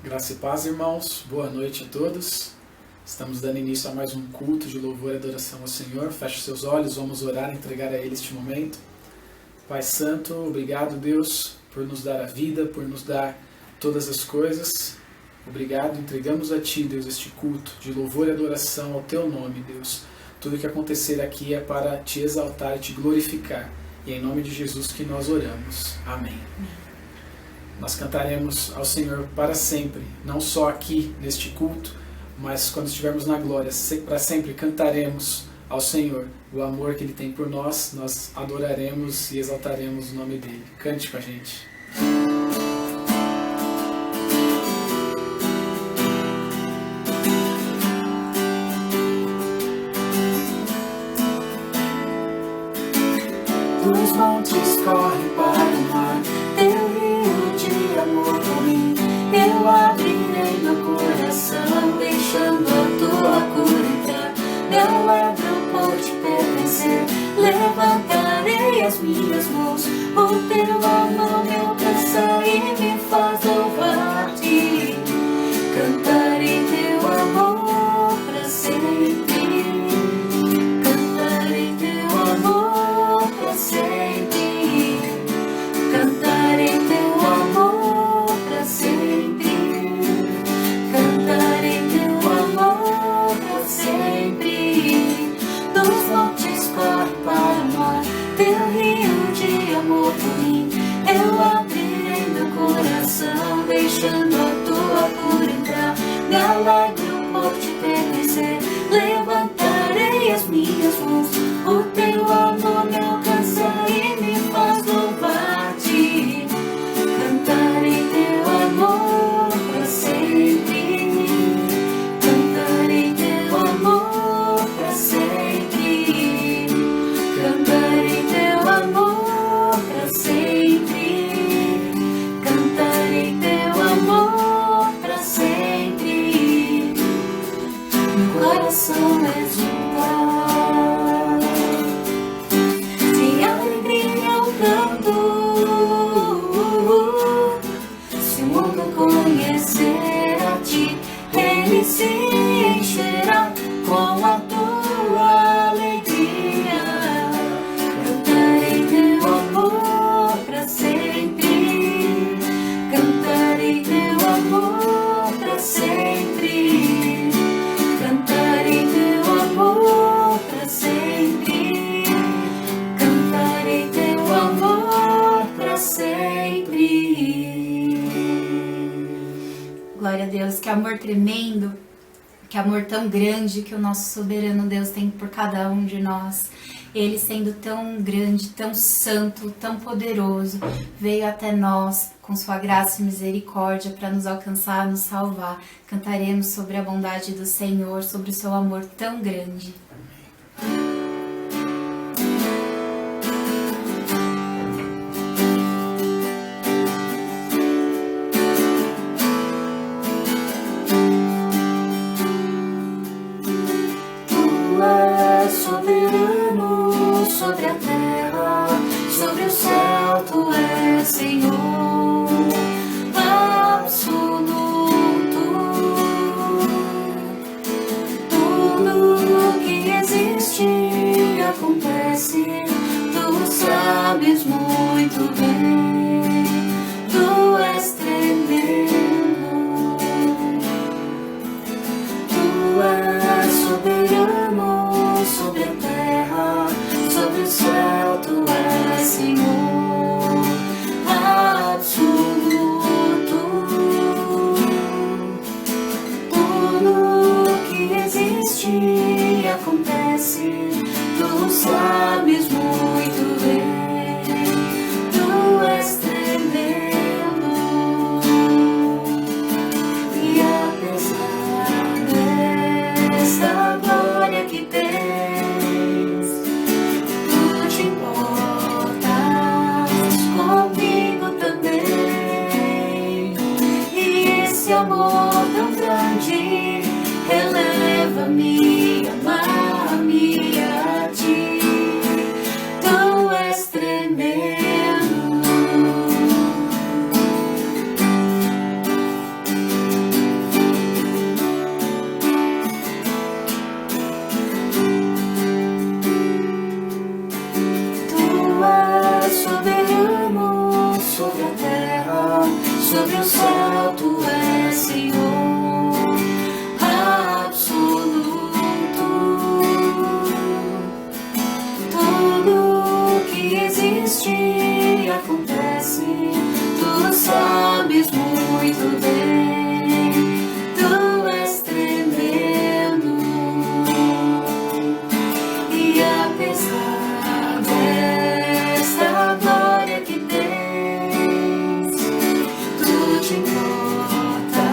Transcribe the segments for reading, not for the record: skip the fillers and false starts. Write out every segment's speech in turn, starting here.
Graça e paz, irmãos. Boa noite a todos. Estamos dando início a mais um culto de louvor e adoração ao Senhor. Feche seus olhos, vamos orar e entregar a Ele este momento. Pai Santo, obrigado, Deus, por nos dar a vida, por nos dar todas as coisas. Obrigado, entregamos a Ti, Deus, este culto de louvor e adoração ao Teu nome, Deus. Tudo que acontecer aqui é para Te exaltar e Te glorificar. E é em nome de Jesus que nós oramos. Amém. Nós cantaremos ao Senhor para sempre, não só aqui neste culto, mas quando estivermos na glória, para sempre cantaremos ao Senhor o amor que Ele tem por nós, nós adoraremos e exaltaremos o nome dEle. Cante com a gente. Dos montes corre para o mar, teu rio de amor por mim. Eu abrirei meu coração, deixando a tua cura entrar. Não abro por te pertencer, levantarei as minhas mãos. O teu amor me alcança e me faz louvar-te. Cantarei teu amor para sempre. Cantarei teu amor para sempre. Cantarei teu amor para sempre. Cantarei teu amor para sempre. Dos montes corre para o mar, teu rio de amor por mim. Eu abrirei meu coração, deixando a tua cura entrar. Me alegro por te pertencer, levantarei as minhas mãos. O teu amor me alcança e me faz louvar-te. Cantarei teu amor para sempre. Cantarei teu amor para sempre. Cantarei teu amor para sempre. Cantarei teu amor para sempre. Meu coração exulta. Se alegria eu canto, se o mundo conhecer a ti, ele se encherá com a tua alegria. Cantarei teu amor para sempre. Cantarei teu amor para sempre. Cantarei teu amor para sempre. Cantarei teu amor para sempre. Glória a Deus, que amor tremendo, que amor tão grande que o nosso soberano Deus tem por cada um de nós. Ele, sendo tão grande, tão santo, tão poderoso, veio até nós com sua graça e misericórdia para nos alcançar, nos salvar. Cantaremos sobre a bondade do Senhor, sobre o seu amor tão grande. Tu és soberano sobre a terra, sobre o céu, tu és Senhor absoluto. Tudo que existe acontece, tu sabes muito bem. Tu és tremendo. Tu és soberano sobre a terra, sobre o céu, tu és Senhor absoluto. Tudo que existe acontece, tu sabes muito bem. Tu és tremendo. E apesar desta glória que tens, tu te importas comigo também. E esse amor tão grande eleva-me, amar-me a ti. sobre a terra, sobre o céu, tu és Senhor absoluto. Tudo que existe e acontece, tu sabes muito bem. Tu és tremendo, e apesar desta glória que tens, tu te importas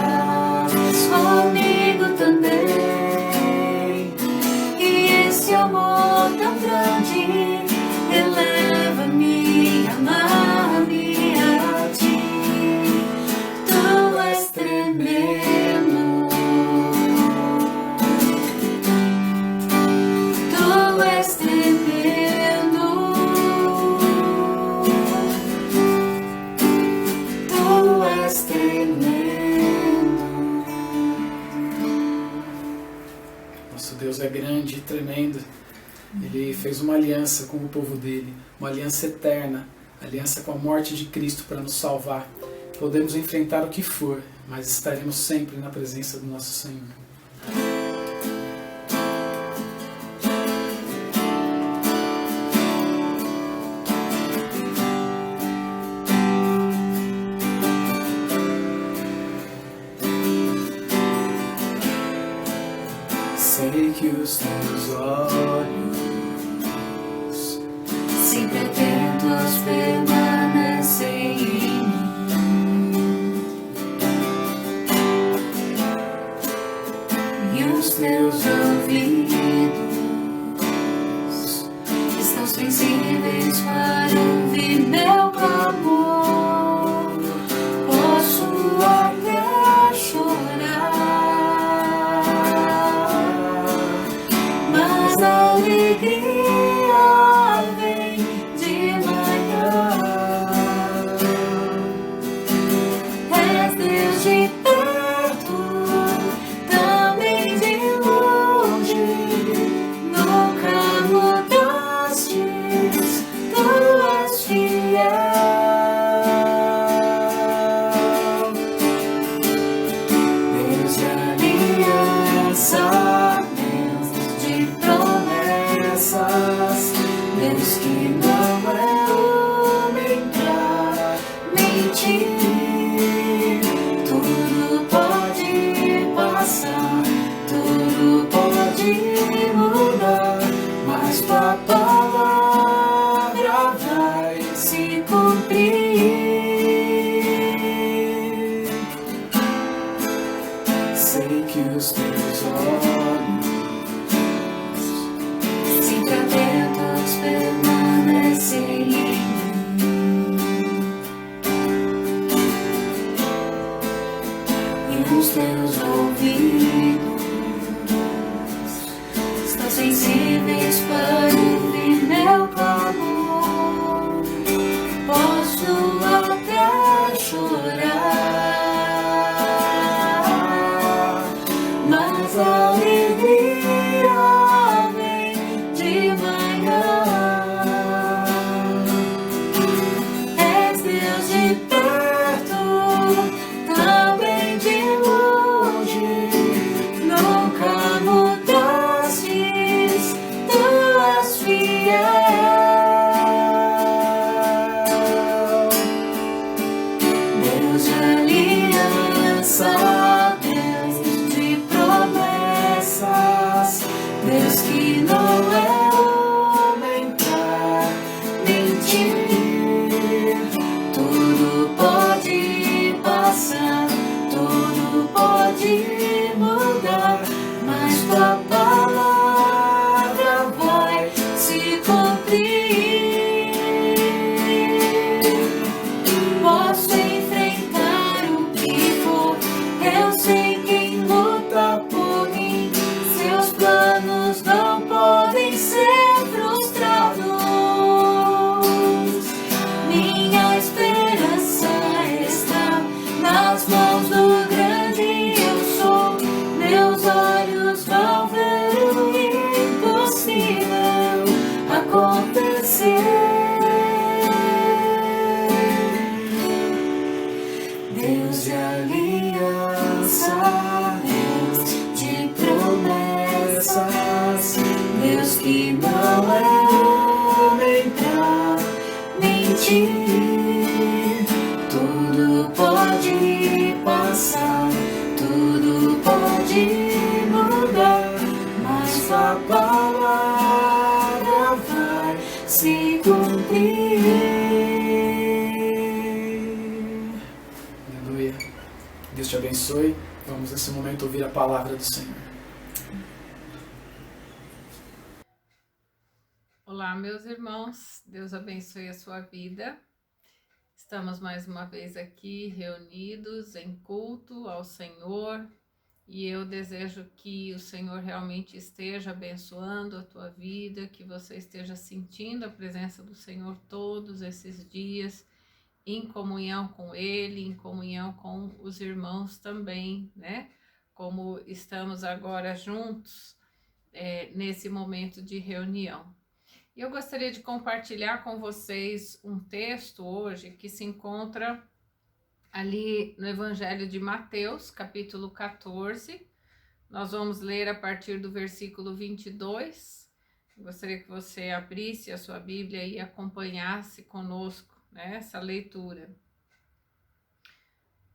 comigo também. E esse amor tão grande eleva-me, amar-me a ti. Tu és tremendo, tu és tremendo, tu és tremendo. Nosso Deus é grande e tremendo. Ele fez uma aliança com o povo dele, uma aliança eterna, aliança com a morte de Cristo para nos salvar. Podemos enfrentar o que for, mas estaremos sempre na presença do nosso Senhor. Sei que os teus olhos Sempre atentos permanecem em mim, e os teus ouvidos estão sensíveis para ouvir meu clamor. Posso até chorar, mas a alegria vem de manhã. És Deus de perto, também de longe, nunca mudaste, tu és fiel. Deus de aliança, Deus de promessas, Deus que não é homem pra mentir. Tudo pode passar, tudo pode mudar, mas tua palavra vai se cumprir. sei que os teus olhos sempre atentos permanecem em mim, e os teus ouvidos estão sensíveis para ouvir meu clamor. Posso até chorar, mas a alegria vem de manhã. És Deus de perto, também de longe, nunca mudastes, tu és fiel. Deus de aliança, Deus de promessas, Deus que não é homem pra mentir. Tudo pode passar, tudo pode mudar, mas tua palavra vai se cumprir. Posso enfrentar o que for, eu sei quem luta por mim. Seus planos não podem ser frustrados. Minha esperança está nas mãos do grande eu sou. Meus olhos vão ver o impossível acontecer. ti. Tudo pode passar, tudo pode mudar, mas tua palavra vai se cumprir. Aleluia. Deus te abençoe. Vamos nesse momento ouvir a palavra do Senhor. Olá, meus irmãos, Deus abençoe a sua vida. Estamos mais uma vez aqui reunidos em culto ao Senhor e eu desejo que o Senhor realmente esteja abençoando a tua vida, que você esteja sentindo a presença do Senhor todos esses dias, em comunhão com Ele, em comunhão com os irmãos também, né? Como estamos agora juntos nesse momento de reunião. Eu gostaria de compartilhar com vocês um texto hoje que se encontra ali no Evangelho de Mateus, capítulo 14. Nós vamos ler a partir do versículo 22. Eu gostaria que você abrisse a sua Bíblia e acompanhasse conosco, né, essa leitura.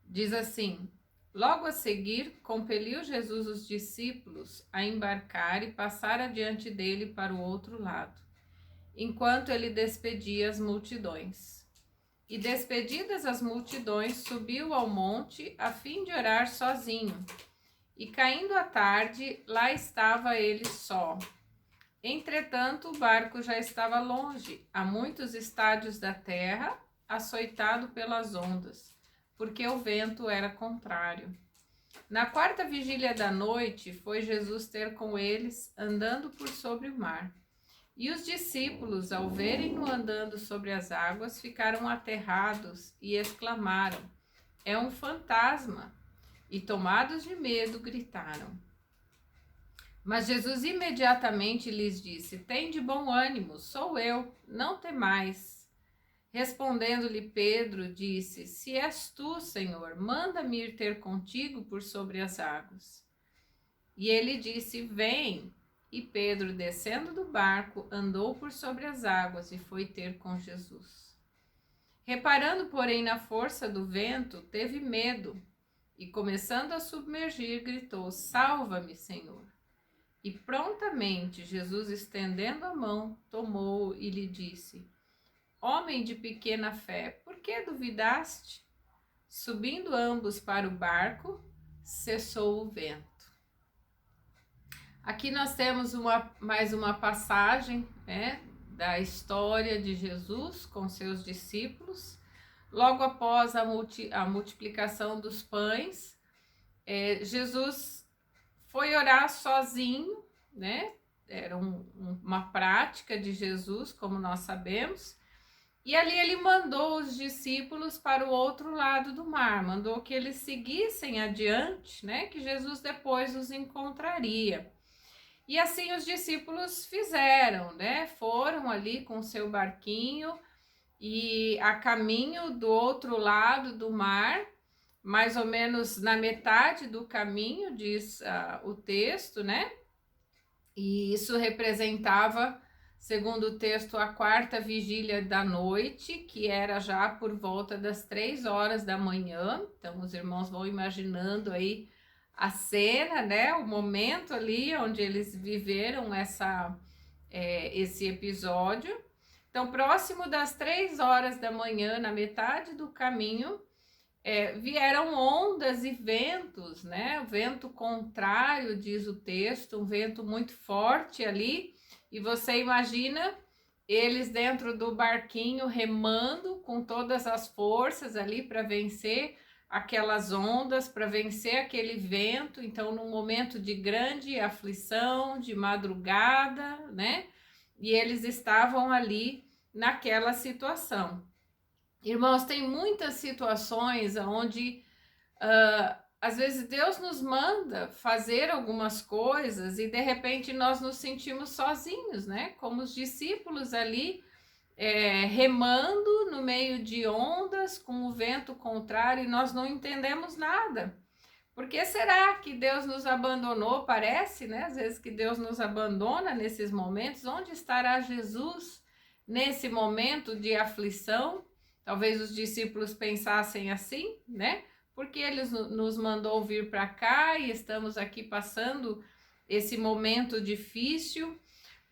Diz assim: logo a seguir, compeliu Jesus os discípulos a embarcar e passar adiante dele para o outro lado, enquanto ele despedia as multidões. E despedidas as multidões, subiu ao monte a fim de orar sozinho. E caindo a tarde, lá estava ele só. Entretanto, o barco já estava longe, a muitos estádios da terra, açoitado pelas ondas, porque o vento era contrário. Na quarta vigília da noite, foi Jesus ter com eles, andando por sobre o mar. E os discípulos, ao verem-no andando sobre as águas, ficaram aterrados e exclamaram: é um fantasma! E tomados de medo, gritaram. Mas Jesus imediatamente lhes disse: tende bom ânimo, sou eu, não temais. Respondendo-lhe Pedro, disse: se és tu, Senhor, manda-me ir ter contigo por sobre as águas. E ele disse: vem. E Pedro, descendo do barco, andou por sobre as águas e foi ter com Jesus. Reparando, porém, na força do vento, teve medo e, começando a submergir, gritou: salva-me, Senhor. E prontamente Jesus, estendendo a mão, tomou-o e lhe disse: homem de pequena fé, por que duvidaste? Subindo ambos para o barco, cessou o vento. Aqui nós temos mais uma passagem, né, da história de Jesus com seus discípulos. Logo após a multiplicação dos pães, Jesus foi orar sozinho, né? Era uma prática de Jesus, como nós sabemos. E ali ele mandou os discípulos para o outro lado do mar, mandou que eles seguissem adiante, né? Que Jesus depois os encontraria. E assim os discípulos fizeram, né? Foram ali com seu barquinho e a caminho do outro lado do mar, mais ou menos na metade do caminho, diz o texto, né? E isso representava, segundo o texto, a quarta vigília da noite, que era já por volta das 3 horas da manhã. Então os irmãos vão imaginando aí a cena, né? O momento ali onde eles viveram esse episódio. Então, próximo das 3 horas da manhã, na metade do caminho, vieram ondas e ventos, né? O vento contrário, diz o texto, um vento muito forte ali. E você imagina eles dentro do barquinho remando com todas as forças ali para vencer aquelas ondas, para vencer aquele vento. Então, num momento de grande aflição, de madrugada, né? E eles estavam ali naquela situação. Irmãos, tem muitas situações onde às vezes Deus nos manda fazer algumas coisas e de repente nós nos sentimos sozinhos, né? Como os discípulos ali remando no meio de ondas com o vento contrário e nós não entendemos nada. Por que será que Deus nos abandonou? Parece, né? Às vezes que Deus nos abandona nesses momentos. Onde estará Jesus nesse momento de aflição. Talvez os discípulos pensassem assim, né? Porque ele nos mandou vir para cá e estamos aqui passando esse momento difícil.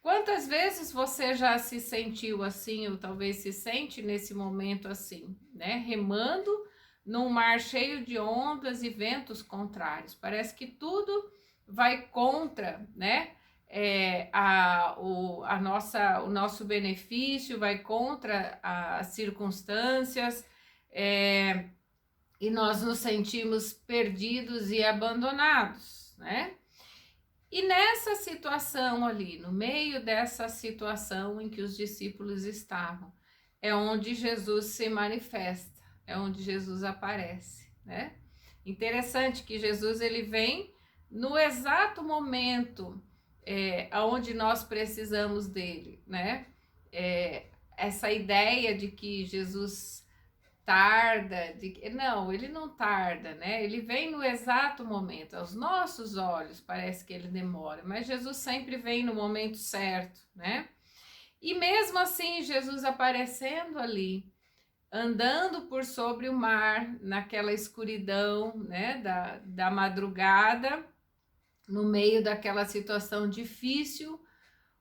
Quantas vezes você já se sentiu assim, ou talvez se sente nesse momento assim, né? Remando num mar cheio de ondas e ventos contrários. Parece que tudo vai contra, né? O nosso benefício, vai contra as circunstâncias, e nós nos sentimos perdidos e abandonados, né? E nessa situação ali, no meio dessa situação em que os discípulos estavam, é onde Jesus se manifesta, é onde Jesus aparece, né? Interessante que Jesus ele vem no exato momento onde nós precisamos dele, né? Essa ideia de que Jesus tarda, não, ele não tarda, né? Ele vem no exato momento. Aos nossos olhos parece que ele demora, mas Jesus sempre vem no momento certo, né? E mesmo assim, Jesus aparecendo ali, andando por sobre o mar, naquela escuridão, né, da madrugada, no meio daquela situação difícil,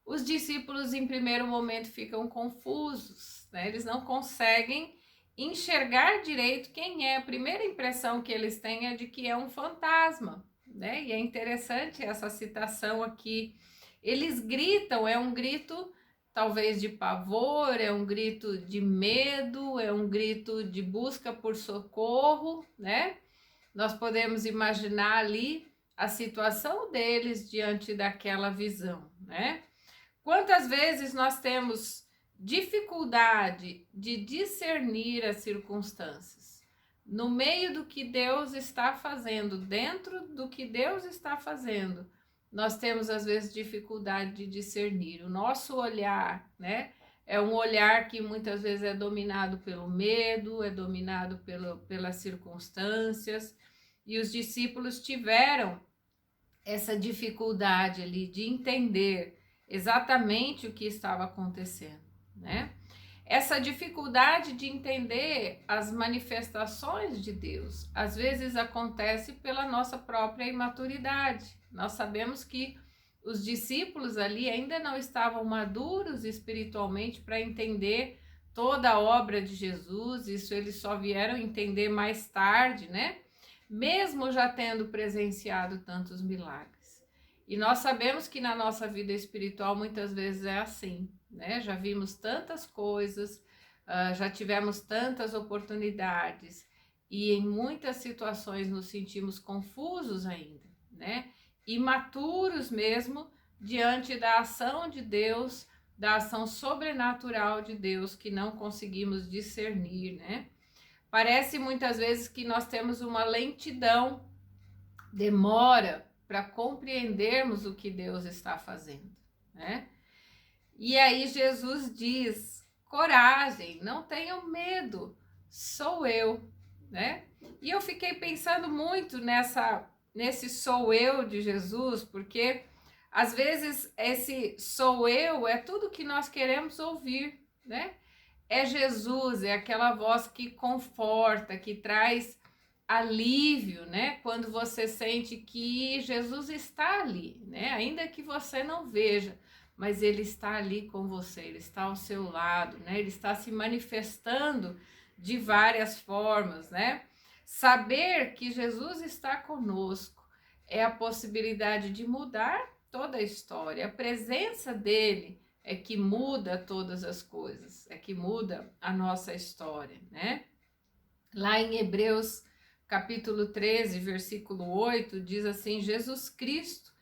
os discípulos em primeiro momento ficam confusos, né? Eles não conseguem enxergar direito quem é. A primeira impressão que eles têm é de que é um fantasma, né? E é interessante essa citação aqui. Eles gritam, é um grito talvez de pavor, é um grito de medo, é um grito de busca por socorro, né? Nós podemos imaginar ali a situação deles diante daquela visão, né? Quantas vezes nós temos dificuldade de discernir as circunstâncias no meio do que Deus está fazendo, dentro do que Deus está fazendo, nós temos às vezes dificuldade de discernir. O nosso olhar, né, é um olhar que muitas vezes é dominado pelo medo, é dominado pelas circunstâncias, e os discípulos tiveram essa dificuldade ali de entender exatamente o que estava acontecendo, né? Essa dificuldade de entender as manifestações de Deus, às vezes acontece pela nossa própria imaturidade. Nós sabemos que os discípulos ali ainda não estavam maduros espiritualmente para entender toda a obra de Jesus, isso eles só vieram entender mais tarde, né? Mesmo já tendo presenciado tantos milagres. E nós sabemos que na nossa vida espiritual muitas vezes é assim, né? Já vimos tantas coisas, já tivemos tantas oportunidades e em muitas situações nos sentimos confusos ainda, né? Imaturos mesmo diante da ação de Deus, da ação sobrenatural de Deus que não conseguimos discernir, né? Parece muitas vezes que nós temos uma lentidão, demora para compreendermos o que Deus está fazendo, né? E aí Jesus diz: coragem, não tenham medo, sou eu, né? E eu fiquei pensando muito nesse sou eu de Jesus, porque às vezes esse sou eu é tudo que nós queremos ouvir, né? É Jesus, é aquela voz que conforta, que traz alívio, né? Quando você sente que Jesus está ali, né? Ainda que você não veja, mas ele está ali com você, ele está ao seu lado, né? Ele está se manifestando de várias formas, né? Saber que Jesus está conosco é a possibilidade de mudar toda a história. A presença dele é que muda todas as coisas, é que muda a nossa história, né? Lá em Hebreus capítulo 13, versículo 8, diz assim: Jesus Cristo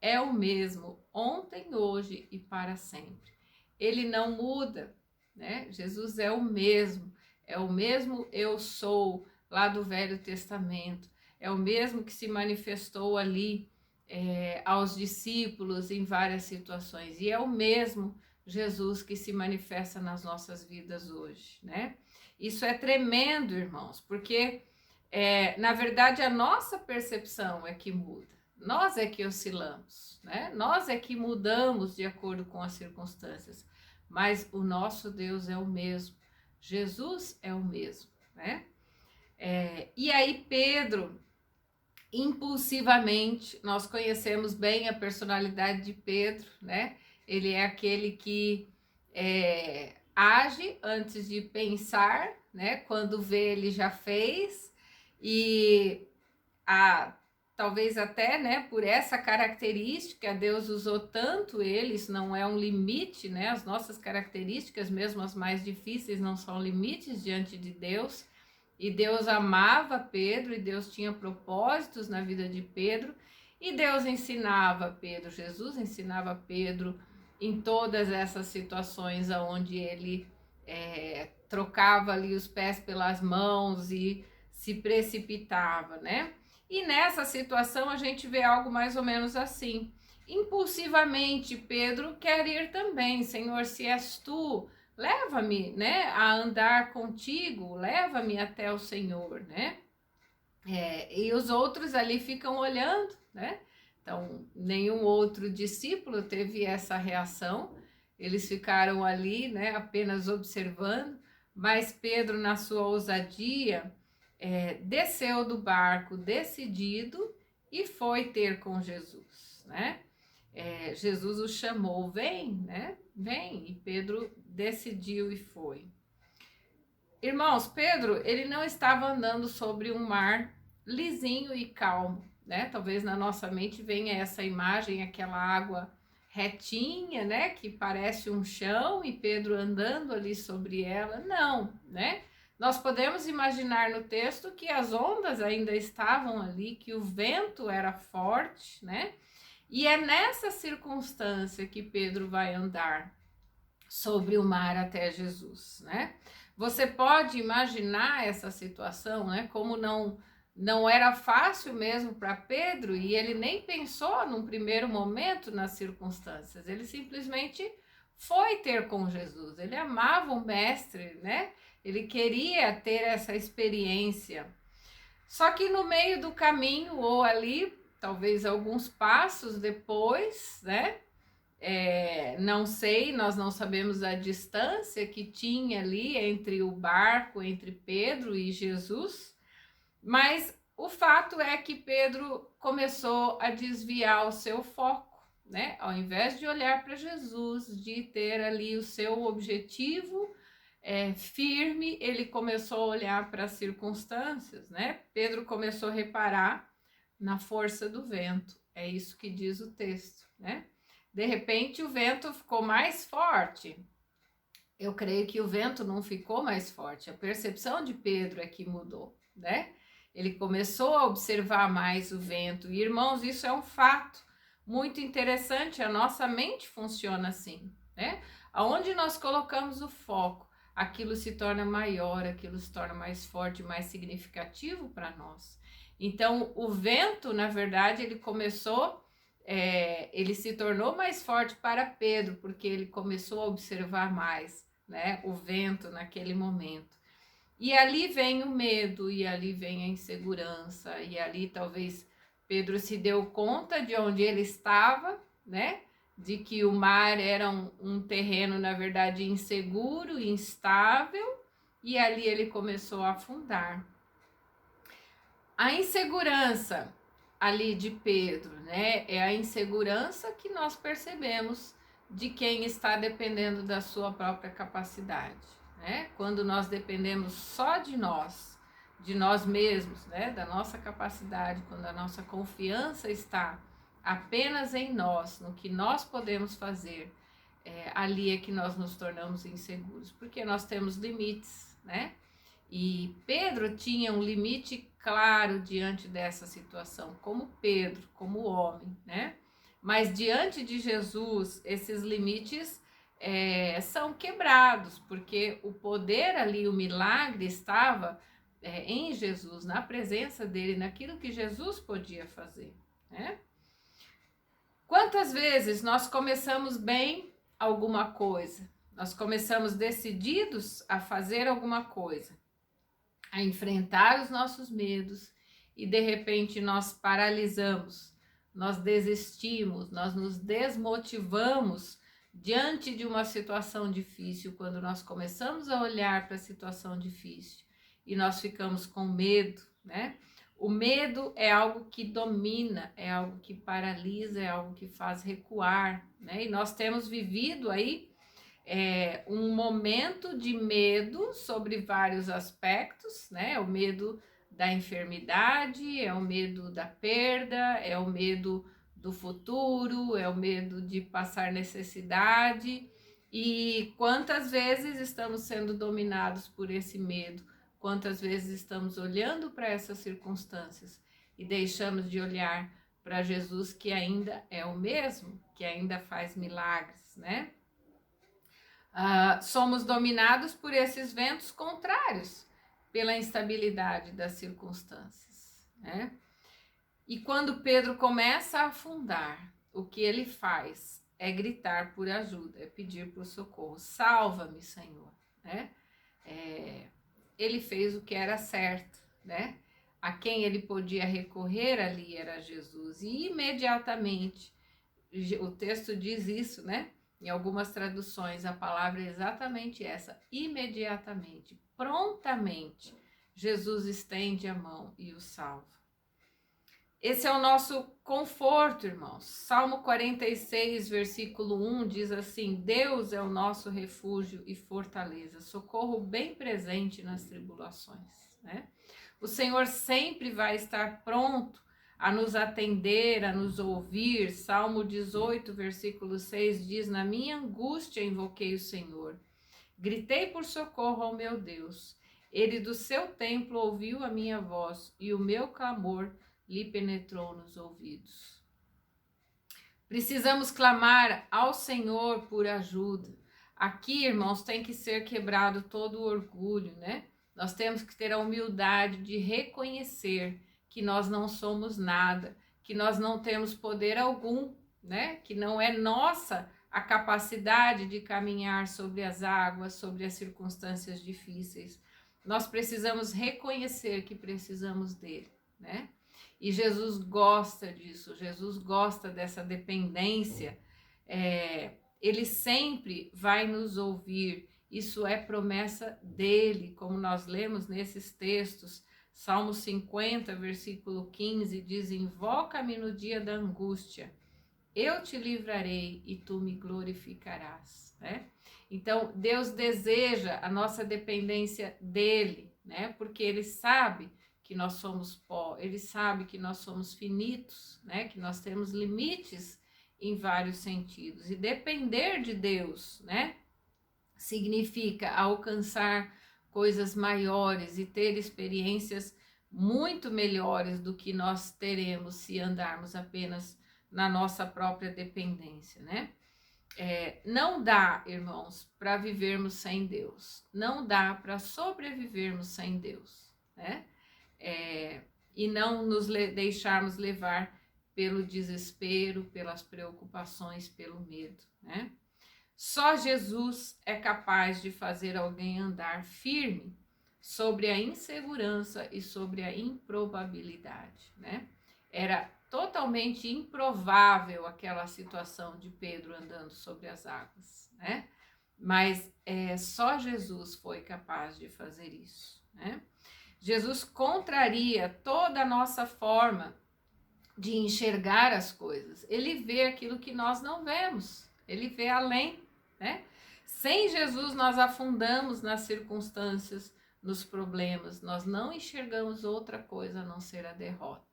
é o mesmo ontem, hoje e para sempre. Ele não muda, né? Jesus é o mesmo eu sou lá do Velho Testamento, é o mesmo que se manifestou ali aos discípulos em várias situações, e é o mesmo Jesus que se manifesta nas nossas vidas hoje, né? Isso é tremendo, irmãos, porque na verdade a nossa percepção é que muda, nós é que oscilamos, né? Nós é que mudamos de acordo com as circunstâncias, mas o nosso Deus é o mesmo, Jesus é o mesmo, né? E aí Pedro, impulsivamente, nós conhecemos bem a personalidade de Pedro, né? Ele é aquele que age antes de pensar, né? Quando vê, ele já fez, e talvez até, né, por essa característica, Deus usou tanto ele, isso não é um limite, né? As nossas características, mesmo as mais difíceis, não são limites diante de Deus. E Deus amava Pedro, e Deus tinha propósitos na vida de Pedro, e Deus ensinava Pedro, Jesus ensinava Pedro em todas essas situações onde ele trocava ali os pés pelas mãos e se precipitava, né? E nessa situação a gente vê algo mais ou menos assim. Impulsivamente Pedro quer ir também. Senhor, se és tu, leva-me, né, a andar contigo, leva-me até o Senhor, né? E os outros ali ficam olhando, né? Então, nenhum outro discípulo teve essa reação. Eles ficaram ali, né, apenas observando, mas Pedro, na sua ousadia, desceu do barco decidido e foi ter com Jesus, né? Jesus o chamou, vem, né? Vem, e Pedro decidiu e foi. Irmãos, Pedro, ele não estava andando sobre um mar lisinho e calmo, né? Talvez na nossa mente venha essa imagem, aquela água retinha, né? Que parece um chão, e Pedro andando ali sobre ela. Não, né? Nós podemos imaginar no texto que as ondas ainda estavam ali, que o vento era forte, né? E é nessa circunstância que Pedro vai andar sobre o mar até Jesus, né? Você pode imaginar essa situação, né? Como não era fácil mesmo para Pedro, e ele nem pensou num primeiro momento nas circunstâncias. Ele simplesmente foi ter com Jesus. Ele amava o mestre, né? Ele queria ter essa experiência. Só que no meio do caminho, ou ali, talvez alguns passos depois, né? Não sei, nós não sabemos a distância que tinha ali entre o barco, entre Pedro e Jesus, mas o fato é que Pedro começou a desviar o seu foco, né? Ao invés de olhar para Jesus, de ter ali o seu objetivo firme, ele começou a olhar para as circunstâncias, né? Pedro começou a reparar na força do vento, é isso que diz o texto, né? De repente o vento ficou mais forte. Eu creio que o vento não ficou mais forte, a percepção de Pedro é que mudou, né? Ele começou a observar mais o vento. E, irmãos, isso é um fato muito interessante, a nossa mente funciona assim, né? Aonde nós colocamos o foco, aquilo se torna maior, aquilo se torna mais forte, mais significativo para nós. Então, o vento, na verdade, ele se tornou mais forte para Pedro, porque ele começou a observar mais, né, o vento naquele momento. E ali vem o medo, e ali vem a insegurança, e ali talvez Pedro se deu conta de onde ele estava, né, de que o mar era um terreno, na verdade, inseguro, instável, e ali ele começou a afundar. A insegurança ali de Pedro, né? É a insegurança que nós percebemos de quem está dependendo da sua própria capacidade, né? Quando nós dependemos só de nós mesmos, né? Da nossa capacidade, quando a nossa confiança está apenas em nós, no que nós podemos fazer, ali é que nós nos tornamos inseguros, porque nós temos limites, né? E Pedro tinha um limite claro diante dessa situação, como Pedro, como homem, né? Mas diante de Jesus, esses limites são quebrados, porque o poder ali, o milagre estava em Jesus, na presença dele, naquilo que Jesus podia fazer, né? Quantas vezes nós começamos bem alguma coisa, nós começamos decididos a fazer alguma coisa, a enfrentar os nossos medos, e de repente nós paralisamos, nós desistimos, nós nos desmotivamos diante de uma situação difícil, quando nós começamos a olhar para a situação difícil e nós ficamos com medo, né? O medo é algo que domina, é algo que paralisa, é algo que faz recuar, né? E nós temos vivido aí um momento de medo sobre vários aspectos, né? O medo da enfermidade, é o medo da perda, é o medo do futuro, é o medo de passar necessidade. E quantas vezes estamos sendo dominados por esse medo? Quantas vezes estamos olhando para essas circunstâncias e deixamos de olhar para Jesus, que ainda é o mesmo, que ainda faz milagres, né? Somos dominados por esses ventos contrários, pela instabilidade das circunstâncias, né? E quando Pedro começa a afundar, o que ele faz é gritar por ajuda, é pedir por socorro. Salva-me, Senhor, né? Ele fez o que era certo, né? A quem ele podia recorrer ali era Jesus. E imediatamente, o texto diz isso, né? Em algumas traduções, a palavra é exatamente essa, imediatamente, prontamente, Jesus estende a mão e o salva. Esse é o nosso conforto, irmãos. Salmo 46, versículo 1 diz assim: Deus é o nosso refúgio e fortaleza, socorro bem presente nas tribulações, né? O Senhor sempre vai estar pronto a nos atender, a nos ouvir. Salmo 18, versículo 6 diz: Na minha angústia invoquei o Senhor, gritei por socorro ao meu Deus. Ele do seu templo ouviu a minha voz e o meu clamor lhe penetrou nos ouvidos. Precisamos clamar ao Senhor por ajuda. Aqui, irmãos, tem que ser quebrado todo o orgulho, né? Nós temos que ter a humildade de reconhecer que nós não somos nada, que nós não temos poder algum, né? Que não é nossa a capacidade de caminhar sobre as águas, sobre as circunstâncias difíceis. Nós precisamos reconhecer que precisamos dele, né? E Jesus gosta disso, Jesus gosta dessa dependência, ele sempre vai nos ouvir, isso é promessa dele, como nós lemos nesses textos. Salmo 50, versículo 15, diz: Invoca-me no dia da angústia, eu te livrarei e tu me glorificarás, né? Então, Deus deseja a nossa dependência dele, né? Porque ele sabe que nós somos pó, ele sabe que nós somos finitos, né? Que nós temos limites em vários sentidos. E depender de Deus, né? Significa alcançar coisas maiores e ter experiências muito melhores do que nós teremos se andarmos apenas na nossa própria dependência, né? Não dá, irmãos, para vivermos sem Deus, não dá para sobrevivermos sem Deus, né? E não nos deixarmos levar pelo desespero, pelas preocupações, pelo medo, né? Só Jesus é capaz de fazer alguém andar firme sobre a insegurança e sobre a improbabilidade, né? Era totalmente improvável aquela situação de Pedro andando sobre as águas, né? Mas só Jesus foi capaz de fazer isso, né? Jesus contraria toda a nossa forma de enxergar as coisas. Ele vê aquilo que nós não vemos, ele vê além, né? Sem Jesus nós afundamos nas circunstâncias, nos problemas, nós não enxergamos outra coisa a não ser a derrota.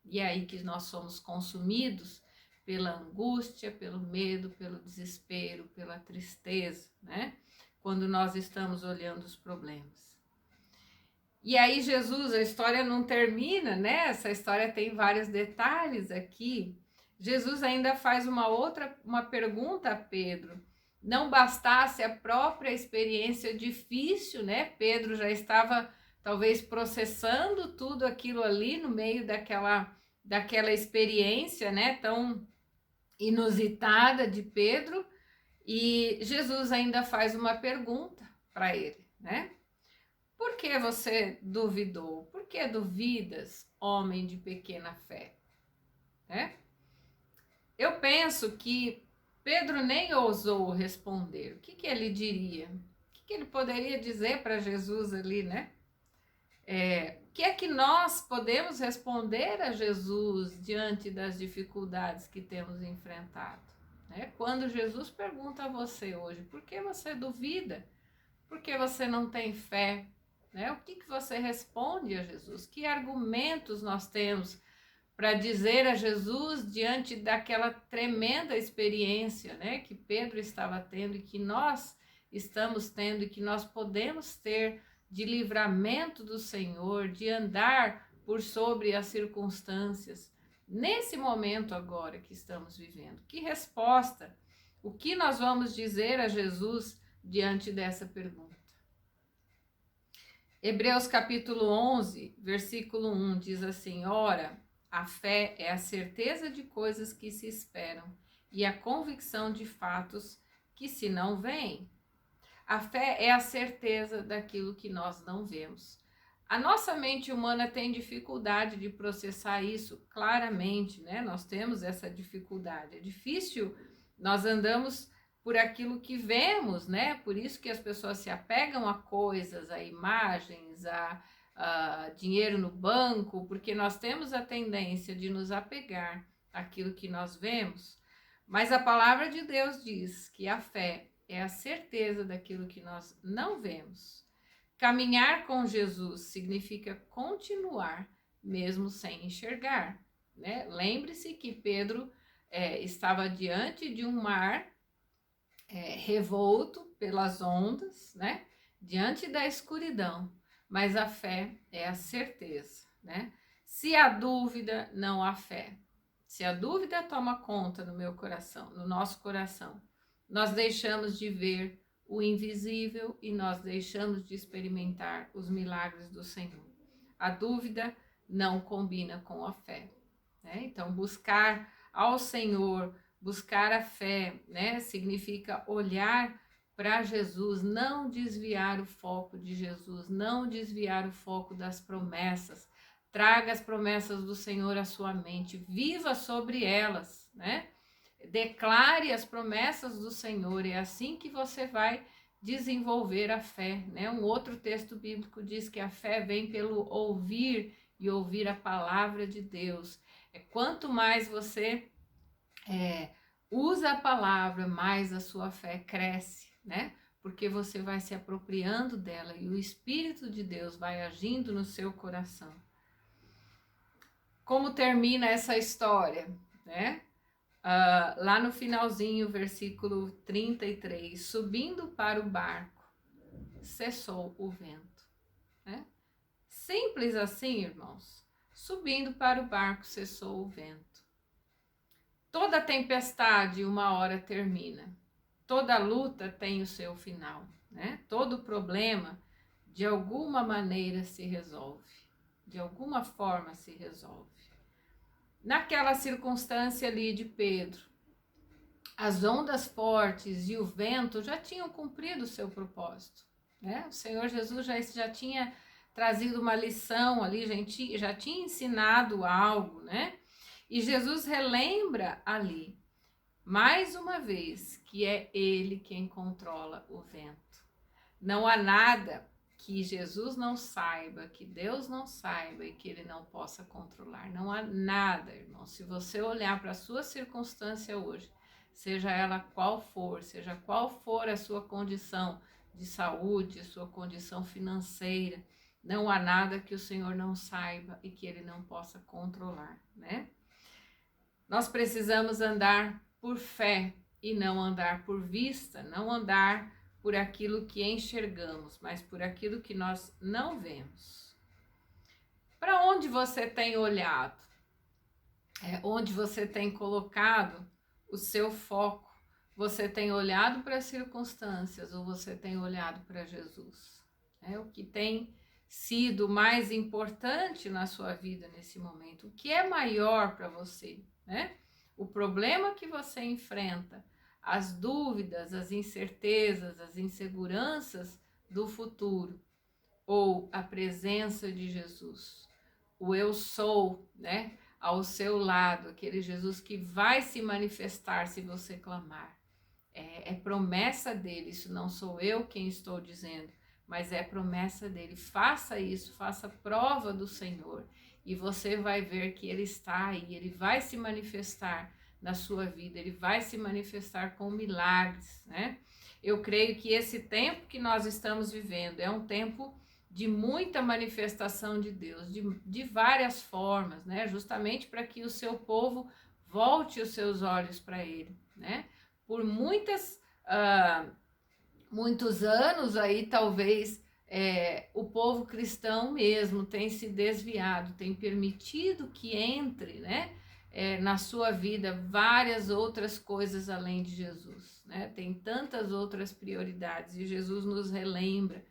E é aí que nós somos consumidos pela angústia, pelo medo, pelo desespero, pela tristeza, né? Quando nós estamos olhando os problemas. E aí Jesus, a história não termina, né? Essa história tem vários detalhes aqui. Jesus ainda faz uma pergunta a Pedro. Não bastasse a própria experiência difícil, né? Pedro já estava talvez processando tudo aquilo ali no meio daquela experiência, né? Tão inusitada de Pedro. E Jesus ainda faz uma pergunta para ele, né? Por que você duvidou? Por que duvidas, homem de pequena fé? Eu penso que Pedro nem ousou responder. O que ele diria? O que ele poderia dizer para Jesus ali, né? O que é que nós podemos responder a Jesus diante das dificuldades que temos enfrentado? Né? Quando Jesus pergunta a você hoje, por que você duvida? Por que você não tem fé? Né? O que você responde a Jesus? Que argumentos nós temos para dizer a Jesus diante daquela tremenda experiência, né, que Pedro estava tendo e que nós estamos tendo e que nós podemos ter de livramento do Senhor, de andar por sobre as circunstâncias, nesse momento agora que estamos vivendo? Que resposta? O que nós vamos dizer a Jesus diante dessa pergunta? Hebreus capítulo 11, versículo 1 diz assim: ora, a fé é a certeza de coisas que se esperam e a convicção de fatos que se não veem. A fé é a certeza daquilo que nós não vemos. A nossa mente humana tem dificuldade de processar isso claramente, né? Nós temos essa dificuldade. É difícil, nós andamos por aquilo que vemos, né? Por isso que as pessoas se apegam a coisas, a imagens, a dinheiro no banco, porque nós temos a tendência de nos apegar àquilo que nós vemos. Mas a palavra de Deus diz que a fé é a certeza daquilo que nós não vemos. Caminhar com Jesus significa continuar mesmo sem enxergar, né? Lembre-se que Pedro estava diante de um mar revolto pelas ondas, né? Diante da escuridão, mas a fé é a certeza, né? Se há dúvida, não há fé. Se a dúvida toma conta no meu coração, no nosso coração, nós deixamos de ver o invisível e nós deixamos de experimentar os milagres do Senhor. A dúvida não combina com a fé, né? Então, buscar ao Senhor, buscar a fé, né? Significa olhar para Jesus, não desviar o foco de Jesus, não desviar o foco das promessas. Traga as promessas do Senhor à sua mente, viva sobre elas, né? Declare as promessas do Senhor, é assim que você vai desenvolver a fé, né? Um outro texto bíblico diz que a fé vem pelo ouvir e ouvir a palavra de Deus. Quanto mais você usa a palavra, mais a sua fé cresce, né? Porque você vai se apropriando dela e o Espírito de Deus vai agindo no seu coração. Como termina essa história, né? Lá no finalzinho, versículo 33, subindo para o barco, cessou o vento, né? Simples assim, irmãos. Subindo para o barco, cessou o vento. Toda tempestade uma hora termina. Toda luta tem o seu final, né? Todo problema, de alguma maneira, se resolve. De alguma forma se resolve. Naquela circunstância ali de Pedro, as ondas fortes e o vento já tinham cumprido o seu propósito, né? O Senhor Jesus já tinha trazido uma lição ali, já tinha ensinado algo, né? E Jesus relembra ali, mais uma vez, que é Ele quem controla o vento. Não há nada que Jesus não saiba, que Deus não saiba e que Ele não possa controlar. Não há nada, irmão. Se você olhar para a sua circunstância hoje, seja ela qual for, seja qual for a sua condição de saúde, sua condição financeira, não há nada que o Senhor não saiba e que Ele não possa controlar, né? Nós precisamos andar por fé e não andar por vista, não andar por aquilo que enxergamos, mas por aquilo que nós não vemos. Para onde você tem olhado? Onde você tem colocado o seu foco? Você tem olhado para as circunstâncias ou você tem olhado para Jesus? O que tem sido mais importante na sua vida nesse momento? O que é maior para você, né? O problema que você enfrenta, as dúvidas, as incertezas, as inseguranças do futuro, ou a presença de Jesus, o eu sou, né, ao seu lado, aquele Jesus que vai se manifestar se você clamar. é promessa dele, isso não sou eu quem estou dizendo, mas é promessa dele. Faça isso, faça prova do Senhor e você vai ver que ele está aí, ele vai se manifestar na sua vida, ele vai se manifestar com milagres, né? Eu creio que esse tempo que nós estamos vivendo é um tempo de muita manifestação de Deus, de várias formas, né? Justamente para que o seu povo volte os seus olhos para ele, né? Por muitos anos aí, talvez, o povo cristão mesmo tem se desviado, tem permitido que entre, né, na sua vida várias outras coisas além de Jesus, né? Tem tantas outras prioridades e Jesus nos relembra,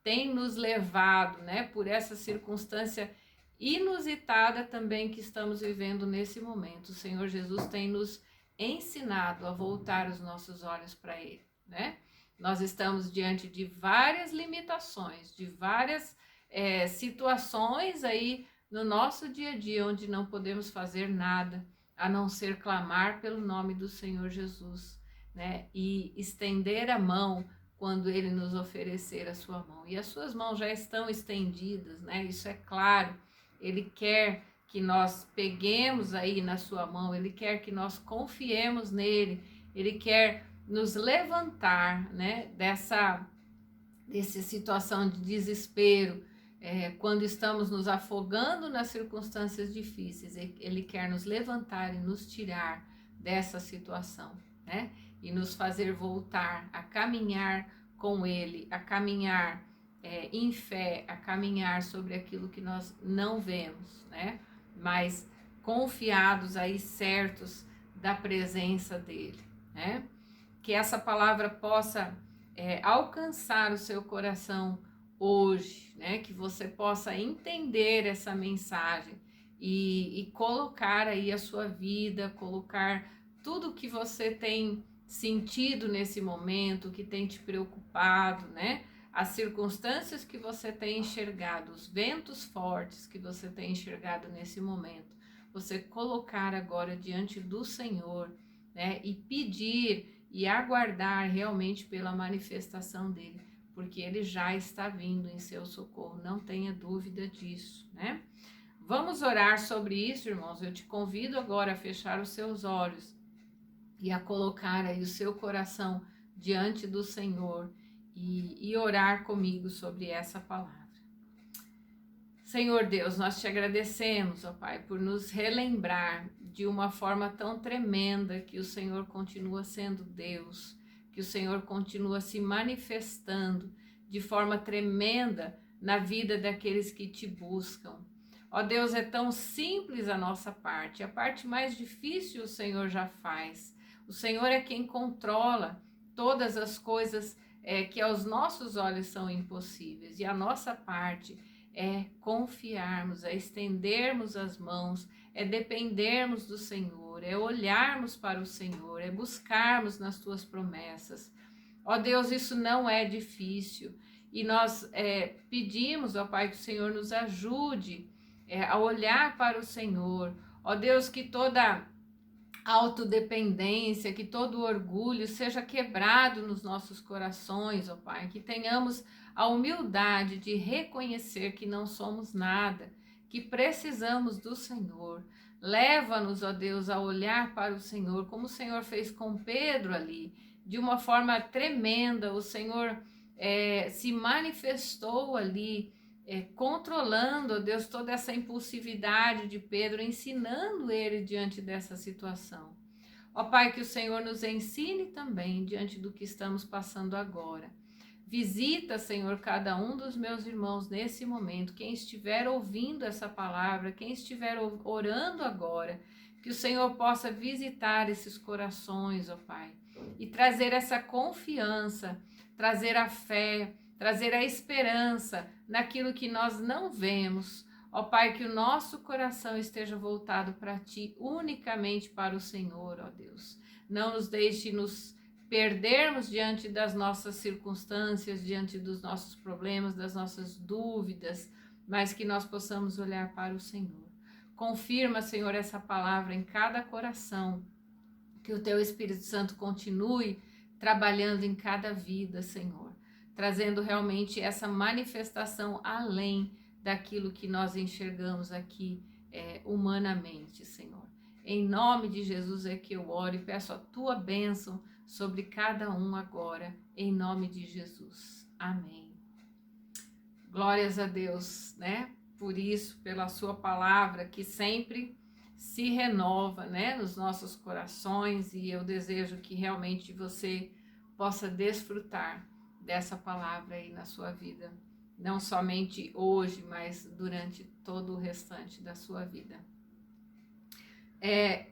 tem nos levado, né, por essa circunstância inusitada também que estamos vivendo nesse momento. O Senhor Jesus tem nos ensinado a voltar os nossos olhos para Ele, né? Nós estamos diante de várias limitações, de várias situações aí no nosso dia a dia, onde não podemos fazer nada, a não ser clamar pelo nome do Senhor Jesus, né? E estender a mão quando Ele nos oferecer a sua mão. E as suas mãos já estão estendidas, né? Isso é claro. Ele quer que nós peguemos aí na sua mão, Ele quer que nós confiemos nele, Ele quer nos levantar, né, dessa situação de desespero, quando estamos nos afogando nas circunstâncias difíceis. Ele quer nos levantar e nos tirar dessa situação, né, e nos fazer voltar a caminhar com Ele, a caminhar em fé, a caminhar sobre aquilo que nós não vemos, né, mas confiados aí, certos da presença dEle, né. Que essa palavra possa alcançar o seu coração hoje, né? Que você possa entender essa mensagem e colocar aí a sua vida, colocar tudo que você tem sentido nesse momento, que tem te preocupado, né? As circunstâncias que você tem enxergado, os ventos fortes que você tem enxergado nesse momento, você colocar agora diante do Senhor, né? E pedir e aguardar realmente pela manifestação dele, porque ele já está vindo em seu socorro, não tenha dúvida disso, né? Vamos orar sobre isso, irmãos. Eu te convido agora a fechar os seus olhos e a colocar aí o seu coração diante do Senhor e orar comigo sobre essa palavra. Senhor Deus, nós te agradecemos, ó Pai, por nos relembrar de uma forma tão tremenda que o Senhor continua sendo Deus, que o Senhor continua se manifestando de forma tremenda na vida daqueles que te buscam. Ó Deus, é tão simples a nossa parte, a parte mais difícil o Senhor já faz. O Senhor é quem controla todas as coisas que aos nossos olhos são impossíveis, e a nossa parte é confiarmos, é estendermos as mãos, é dependermos do Senhor, é olharmos para o Senhor, é buscarmos nas tuas promessas. Ó Deus, isso não é difícil, e nós pedimos, ó Pai, que o Senhor nos ajude a olhar para o Senhor. Ó Deus, que toda autodependência, que todo orgulho seja quebrado nos nossos corações, ó Pai, que tenhamos a humildade de reconhecer que não somos nada, que precisamos do Senhor. Leva-nos, ó Deus, a olhar para o Senhor, como o Senhor fez com Pedro ali, de uma forma tremenda. O Senhor se manifestou ali, controlando, ó Deus, toda essa impulsividade de Pedro, ensinando ele diante dessa situação. Ó Pai, que o Senhor nos ensine também diante do que estamos passando agora. Visita, Senhor, cada um dos meus irmãos nesse momento, quem estiver ouvindo essa palavra, quem estiver orando agora, que o Senhor possa visitar esses corações, ó Pai, e trazer essa confiança, trazer a fé, trazer a esperança naquilo que nós não vemos. Ó Pai, que o nosso coração esteja voltado para Ti, unicamente para o Senhor, ó Deus. Não nos deixe nos perdermos diante das nossas circunstâncias, diante dos nossos problemas, das nossas dúvidas, mas que nós possamos olhar para o Senhor. Confirma, Senhor, essa palavra em cada coração, que o Teu Espírito Santo continue trabalhando em cada vida, Senhor, trazendo realmente essa manifestação além daquilo que nós enxergamos aqui humanamente, Senhor. Em nome de Jesus é que eu oro e peço a tua bênção sobre cada um agora, em nome de Jesus. Amém. Glórias a Deus, né? Por isso, pela sua palavra que sempre se renova, né, nos nossos corações, e eu desejo que realmente você possa desfrutar dessa palavra aí na sua vida, não somente hoje, mas durante todo o restante da sua vida.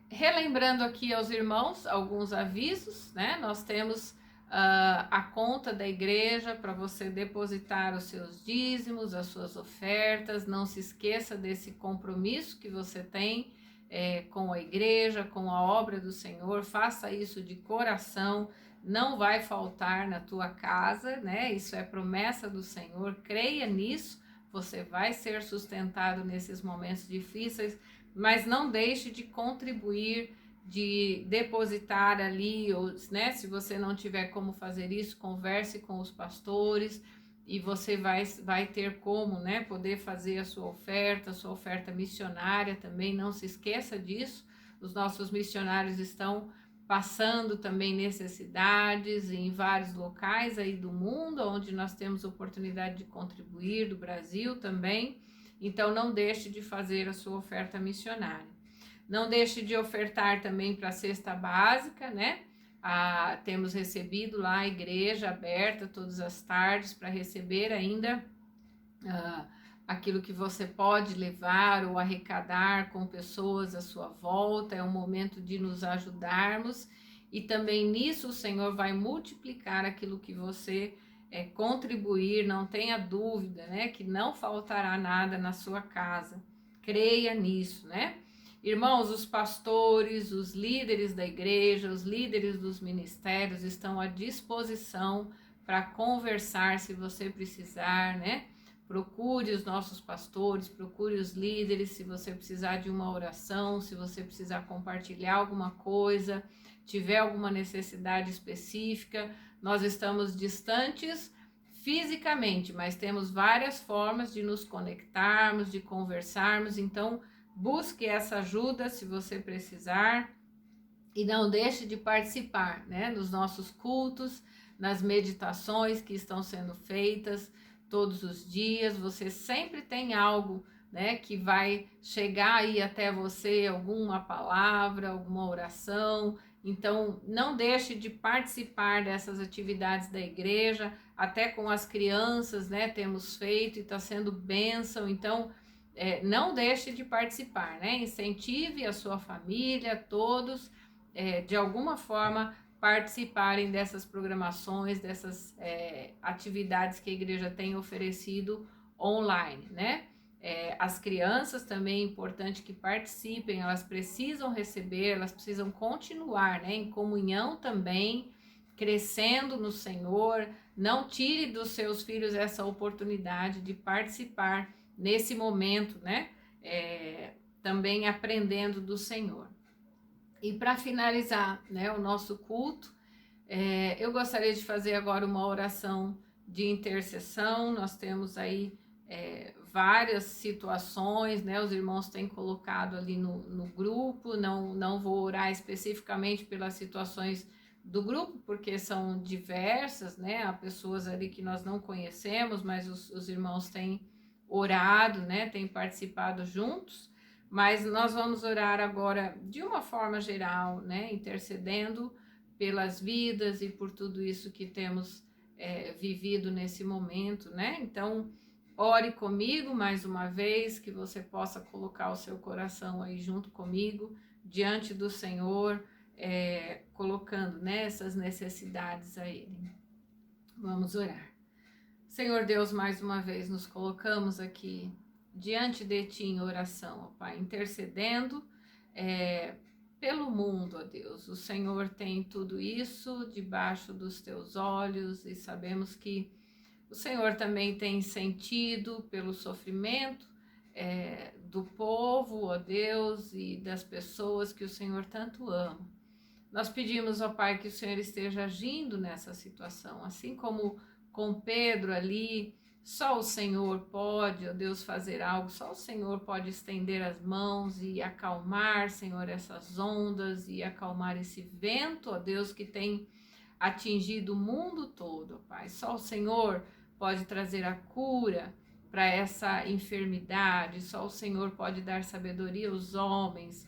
Relembrando aqui aos irmãos alguns avisos, né? Nós temos a conta da igreja para você depositar os seus dízimos, as suas ofertas. Não se esqueça desse compromisso que você tem com a igreja, com a obra do Senhor. Faça isso de coração, não vai faltar na tua casa, né? Isso é promessa do Senhor, creia nisso, você vai ser sustentado nesses momentos difíceis, mas não deixe de contribuir, de depositar ali, né? Se você não tiver como fazer isso, converse com os pastores e você vai ter como, né, poder fazer a sua oferta missionária também. Não se esqueça disso, os nossos missionários estão passando também necessidades em vários locais aí do mundo, onde nós temos oportunidade de contribuir, do Brasil também. Então não deixe de fazer a sua oferta missionária. Não deixe de ofertar também para a cesta básica, né? Temos recebido lá a igreja aberta todas as tardes para receber ainda aquilo que você pode levar ou arrecadar com pessoas à sua volta. É um momento de nos ajudarmos, e também nisso o Senhor vai multiplicar aquilo que você contribuir. Não tenha dúvida, né, que não faltará nada na sua casa. Creia nisso, né? Irmãos, os pastores, os líderes da igreja, os líderes dos ministérios estão à disposição para conversar se você precisar, né? Procure os nossos pastores, procure os líderes se você precisar de uma oração, se você precisar compartilhar alguma coisa, tiver alguma necessidade específica. Nós estamos distantes fisicamente, mas temos várias formas de nos conectarmos, de conversarmos. Então, busque essa ajuda se você precisar, e não deixe de participar, né, nos nossos cultos, nas meditações que estão sendo feitas todos os dias. Você sempre tem algo, né, que vai chegar aí até você, alguma palavra, alguma oração. Então, não deixe de participar dessas atividades da igreja, até com as crianças, né, temos feito e está sendo bênção. Então, não deixe de participar, né? Incentive a sua família, todos, de alguma forma, participarem dessas programações, dessas atividades que a igreja tem oferecido online, né? As crianças também é importante que participem, elas precisam receber, elas precisam continuar, né, em comunhão também, crescendo no Senhor. Não tire dos seus filhos essa oportunidade de participar nesse momento, né, também aprendendo do Senhor. E para finalizar, né, o nosso culto, eu gostaria de fazer agora uma oração de intercessão. Nós temos aí várias situações, né, os irmãos têm colocado ali no grupo. Não vou orar especificamente pelas situações do grupo, porque são diversas, né, há pessoas ali que nós não conhecemos, mas os irmãos têm orado, né, têm participado juntos. Mas nós vamos orar agora de uma forma geral, né, intercedendo pelas vidas e por tudo isso que temos vivido nesse momento, né? Então, ore comigo mais uma vez, que você possa colocar o seu coração aí junto comigo, diante do Senhor, colocando, né, essas necessidades a Ele. Vamos orar. Senhor Deus, mais uma vez nos colocamos aqui diante de Ti em oração, ó Pai, intercedendo pelo mundo, ó Deus. O Senhor tem tudo isso debaixo dos Teus olhos, e sabemos que o Senhor também tem sentido pelo sofrimento do povo, ó Deus, e das pessoas que o Senhor tanto ama. Nós pedimos, ó Pai, que o Senhor esteja agindo nessa situação, assim como com Pedro ali. Só o Senhor pode, ó Deus, fazer algo, só o Senhor pode estender as mãos e acalmar, Senhor, essas ondas e acalmar esse vento, ó Deus, que tem atingido o mundo todo, ó Pai. Só o Senhor pode trazer a cura para essa enfermidade, só o Senhor pode dar sabedoria aos homens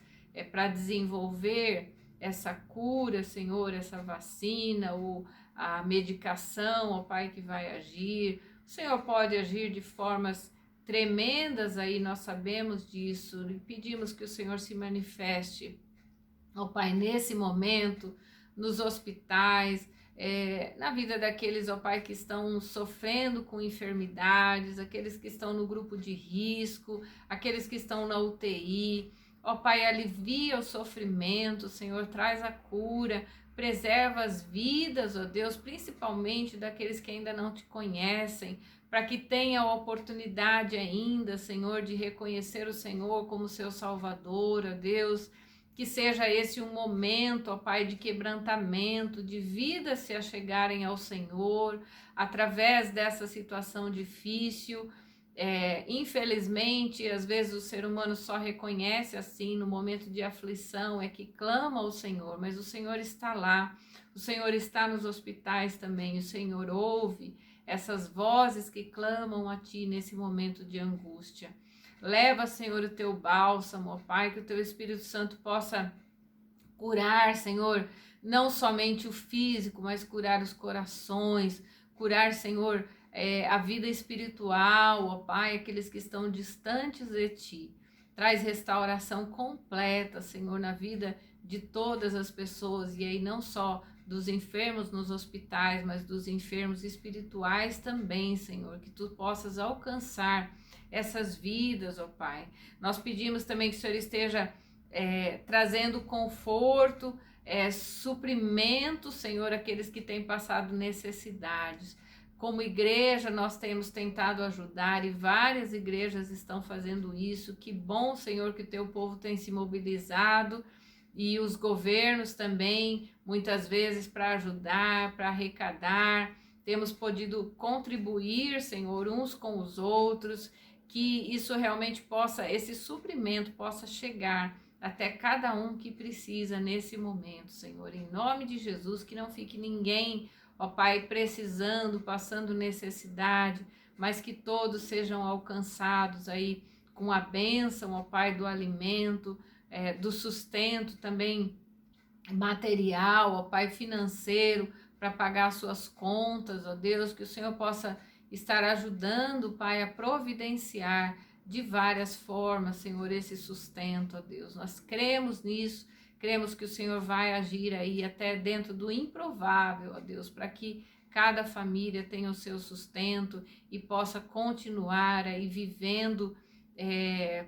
para desenvolver essa cura, Senhor, essa vacina ou a medicação, ó Pai, que vai agir. O Senhor pode agir de formas tremendas aí, nós sabemos disso, e pedimos que o Senhor se manifeste, ó Pai, nesse momento, nos hospitais, na vida daqueles, ó Pai, que estão sofrendo com enfermidades, aqueles que estão no grupo de risco, aqueles que estão na UTI, ó Pai, alivia o sofrimento, Senhor, traz a cura, preserva as vidas, ó Deus, principalmente daqueles que ainda não te conhecem, para que tenha a oportunidade ainda, Senhor, de reconhecer o Senhor como seu Salvador, ó Deus, que seja esse um momento, ó Pai, de quebrantamento, de vidas se achegarem ao Senhor, através dessa situação difícil. Infelizmente, às vezes o ser humano só reconhece assim no momento de aflição, é que clama ao Senhor, mas o Senhor está lá, o Senhor está nos hospitais também, o Senhor ouve essas vozes que clamam a Ti nesse momento de angústia. Leva, Senhor, o Teu bálsamo, ó Pai, que o Teu Espírito Santo possa curar, Senhor, não somente o físico, mas curar os corações, curar, Senhor, a vida espiritual, ó Pai, aqueles que estão distantes de Ti. Traz restauração completa, Senhor, na vida de todas as pessoas, e aí não só dos enfermos nos hospitais, mas dos enfermos espirituais também, Senhor, que Tu possas alcançar essas vidas, ó Pai. Nós pedimos também que o Senhor esteja trazendo conforto, suprimento, Senhor, àqueles que têm passado necessidades. Como igreja, nós temos tentado ajudar e várias igrejas estão fazendo isso. Que bom, Senhor, que o Teu povo tem se mobilizado e os governos também, muitas vezes, para ajudar, para arrecadar. Temos podido contribuir, Senhor, uns com os outros, que isso realmente possa, esse suprimento possa chegar até cada um que precisa nesse momento, Senhor. Em nome de Jesus, que não fique ninguém, ó Pai, precisando, passando necessidade, mas que todos sejam alcançados aí com a bênção, ó Pai, do alimento, do sustento também material, ó Pai, financeiro, para pagar suas contas, ó Deus, que o Senhor possa estar ajudando, Pai, a providenciar de várias formas, Senhor, esse sustento, ó Deus. Nós cremos nisso, cremos que o Senhor vai agir aí até dentro do improvável, ó Deus, para que cada família tenha o seu sustento e possa continuar aí vivendo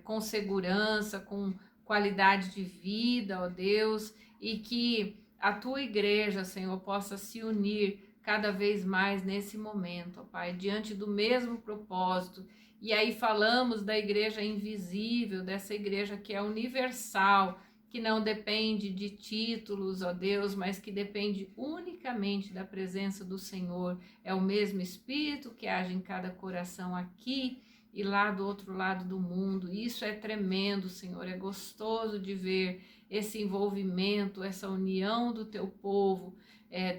com segurança, com qualidade de vida, ó Deus, e que a Tua igreja, Senhor, possa se unir cada vez mais nesse momento, ó Pai, diante do mesmo propósito. E aí falamos da igreja invisível, dessa igreja que é universal, que não depende de títulos, ó Deus, mas que depende unicamente da presença do Senhor. É o mesmo Espírito que age em cada coração aqui e lá do outro lado do mundo. Isso é tremendo, Senhor, é gostoso de ver esse envolvimento, essa união do Teu povo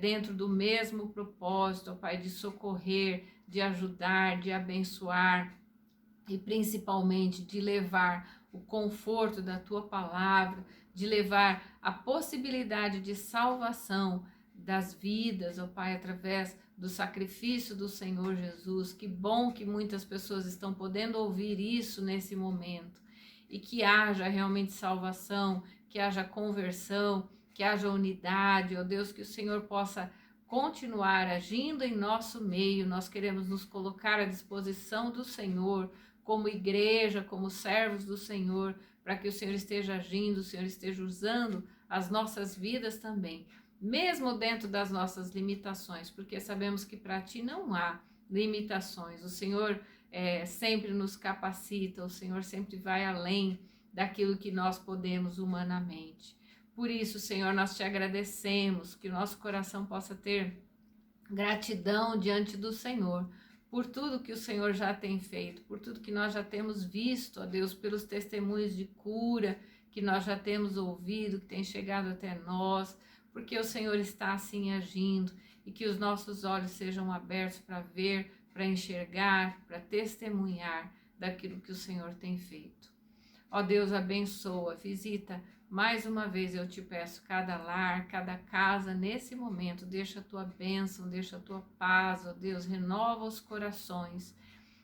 dentro do mesmo propósito, ó Pai, de socorrer, de ajudar, de abençoar e principalmente de levar o conforto da Tua palavra, de levar a possibilidade de salvação das vidas, ó Pai, através do sacrifício do Senhor Jesus. Que bom que muitas pessoas estão podendo ouvir isso nesse momento e que haja realmente salvação, que haja conversão, que haja unidade, ó Deus, que o Senhor possa continuar agindo em nosso meio. Nós queremos nos colocar à disposição do Senhor, como igreja, como servos do Senhor, para que o Senhor esteja agindo, o Senhor esteja usando as nossas vidas também, mesmo dentro das nossas limitações, porque sabemos que para Ti não há limitações. O Senhor sempre nos capacita, o Senhor sempre vai além daquilo que nós podemos humanamente. Por isso, Senhor, nós te agradecemos, que o nosso coração possa ter gratidão diante do Senhor, por tudo que o Senhor já tem feito, por tudo que nós já temos visto, ó Deus, pelos testemunhos de cura que nós já temos ouvido, que tem chegado até nós, porque o Senhor está assim agindo, e que os nossos olhos sejam abertos para ver, para enxergar, para testemunhar daquilo que o Senhor tem feito. Ó Deus, abençoa, visita, mais uma vez eu te peço, cada lar, cada casa, nesse momento, deixa a tua bênção, deixa a tua paz, ó Deus, renova os corações,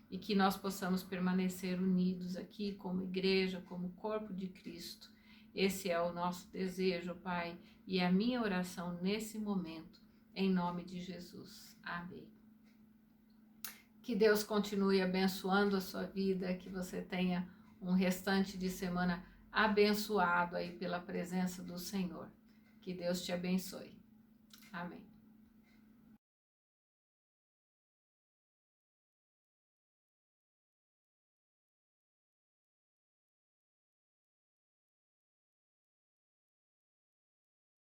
e que nós possamos permanecer unidos aqui como igreja, como corpo de Cristo. Esse é o nosso desejo, Pai, e a minha oração nesse momento, em nome de Jesus. Amém. Que Deus continue abençoando a sua vida, que você tenha um restante de semana abençoado aí pela presença do Senhor. Que Deus te abençoe. Amém.